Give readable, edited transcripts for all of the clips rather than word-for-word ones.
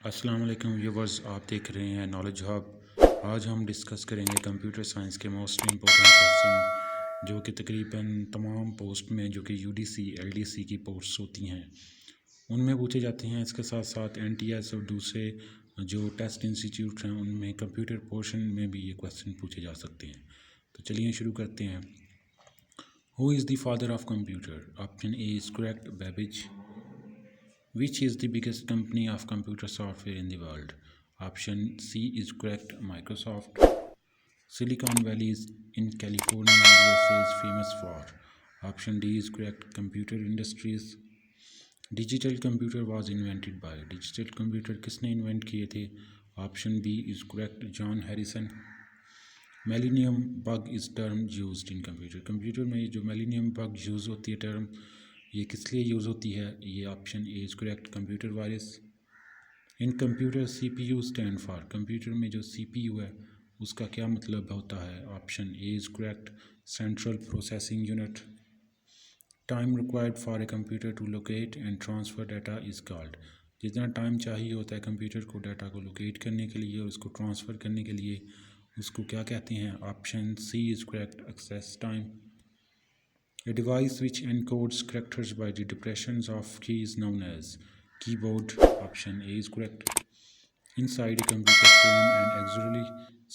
अस्सलाम वालेकुम व्यूवर्स, आप देख रहे हैं नॉलेज हब। आज हम डिस्कस करेंगे कंप्यूटर साइंस के मोस्ट इम्पोर्टेंट क्वेश्चन जो कि तकरीबन तमाम पोस्ट में जो कि यूडीसी एलडीसी की पोस्ट्स होती हैं उनमें पूछे जाते हैं। इसके साथ साथ एनटीएस और दूसरे जो टेस्ट इंस्टीट्यूट हैं उनमें कंप्यूटर पोर्शन में भी ये क्वेश्चन पूछे जा सकते हैं। तो चलिए शुरू करते हैं। Who is the father of computer? Option A is correct, Babbage. Which is the biggest company of computer software in the world? Option C is correct, Microsoft. Silicon Valley is in California, USA is famous for. Option D is correct, computer industries. Digital computer was invented by. Digital computer किसने invent किए थे? Option B is correct, John Harrison. Millennium bug is term used in computer. Computer में जो millennium bug use होती है term, ये किस लिए यूज़ होती है? ये option A is correct, computer virus. In computer CPU stand for. Computer में जो सीपीयू है उसका क्या मतलब होता है? Option A is correct, central processing unit. Time required for a computer to locate and transfer data is called. जितना time चाहिए होता है कंप्यूटर को डाटा को लोकेट करने के लिए और उसको ट्रांसफ़र करने के लिए, उसको क्या कहते हैं? Option C is correct, access time. A device which encodes characters by the depressions of keys is known as keyboard. Option A is correct. Inside a computer frame and auxiliary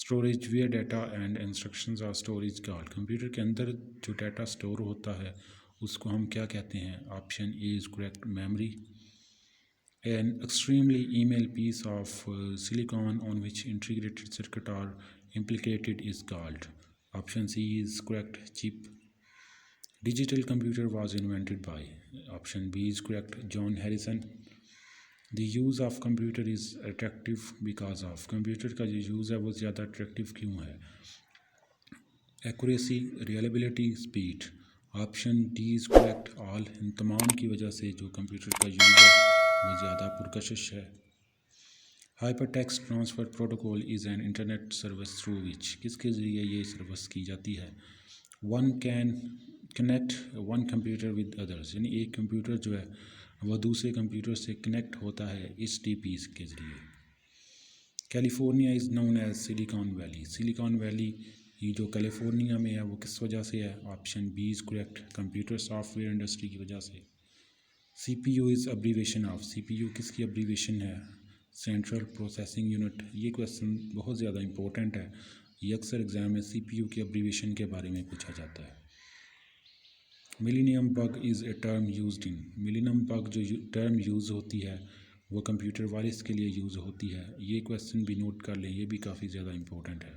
storage where data and instructions are stored is called. Computer के अंदर जो data store होता है उसको हम क्या कहते हैं? Option A is correct, memory. An extremely email piece of silicon on which integrated circuits are implicated is called. Option C is correct, chip. Digital computer was invented by. Option B is correct, John Harrison. The use of computer is attractive because of. Computer का जो use है वो ज़्यादा attractive क्यों है? Accuracy, reliability, speed. Option D is correct, all. इन तमाम की वजह से जो कंप्यूटर का यूज़ है वो ज़्यादा पुरकशिश है। Hypertext transfer protocol is an internet service through which. किसके ज़रिए ये सर्विस की जाती है? One can connect one computer with others, यानी एक कंप्यूटर जो है वह दूसरे कंप्यूटर से कनेक्ट होता है इस टीपी के ज़रिए। California is known as Silicon Valley. Silicon Valley ये जो कैलिफोर्निया में है वो किस वजह से है? Option B is correct, computer software industry की वजह से। CPU is abbreviation of. CPU किसकी अब्रीवेशन है? Central processing unit. ये क्वेश्चन बहुत ज़्यादा इंपॉर्टेंट है, ये अक्सर एग्ज़ाम में सीपीयू की अब्रीवेशन के बारे में पूछा जाता है। Millennium bug is a term used in. Millennium bug जो टर्म यूज़ होती है वो कंप्यूटर वायरस के लिए यूज़ होती है। ये क्वेश्चन भी नोट कर लें, ये भी काफ़ी ज़्यादा इंपॉर्टेंट है।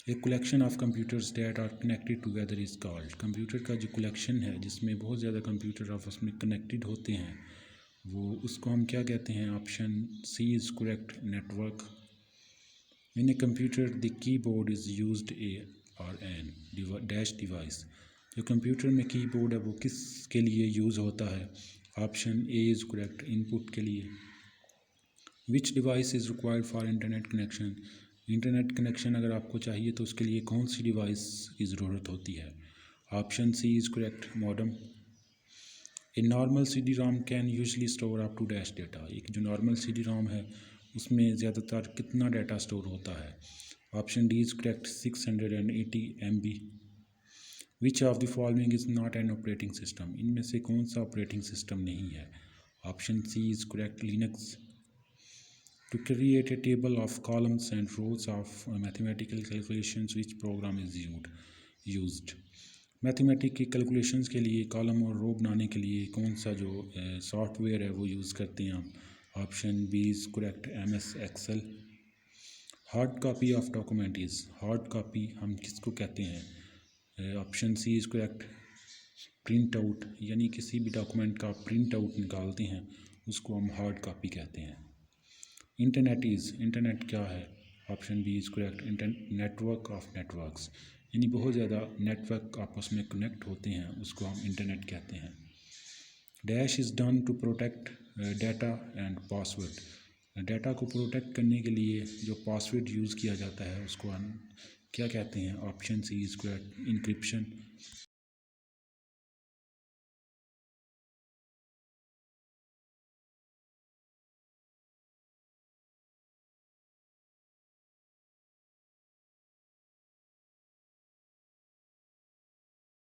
A collection of computers that are connected together is called. Computer का जो कलेक्शन है जिसमें बहुत ज़्यादा कंप्यूटर आपस में कनेक्टेड होते हैं वो उसको हम क्या कहते हैं? Option C is correct, network. In a computer the keyboard is used a और एन डैश डिवाइस। जो कंप्यूटर में कीबोर्ड है वो किस के लिए यूज़ होता है? Option A is correct, input के लिए। Which device is required for internet connection. Internet connection अगर आपको चाहिए तो उसके लिए कौन सी डिवाइस की ज़रूरत होती है? Option C is correct, modem. A normal C D ROM can usually store up to dash data. एक जो नॉर्मल सी डी रोम है उसमें ज़्यादातर कितना डाटा स्टोर होता है? Option D is correct, 680 MB। Which of the following is not an operating system. इनमें से कौन सा ऑपरेटिंग सिस्टम नहीं है? Option C is correct, Linux. To create a table of columns and rows of mathematical calculations which program is used. Mathematic की calculations के लिए column और रो बनाने के लिए कौन सा जो सॉफ्टवेयर है वो यूज़ करते हैं हम? Option B is correct, MS Excel. Hard copy of document is. Hard copy हम किसको कहते हैं? Option C is correct, print out. यानी किसी भी डॉक्यूमेंट का प्रिंट आउट निकालते हैं उसको हम हार्ड कॉपी कहते हैं। Internet is. इंटरनेट क्या है? Option B is correct, network of networks. यानी बहुत ज़्यादा नेटवर्क आपस में कनेक्ट होते हैं उसको हम इंटरनेट कहते हैं। Dash is done to protect data and password. Data को प्रोटेक्ट करने के लिए जो पासवर्ड यूज़ किया जाता है उसको हम क्या कहते हैं? Option C is correct, encryption.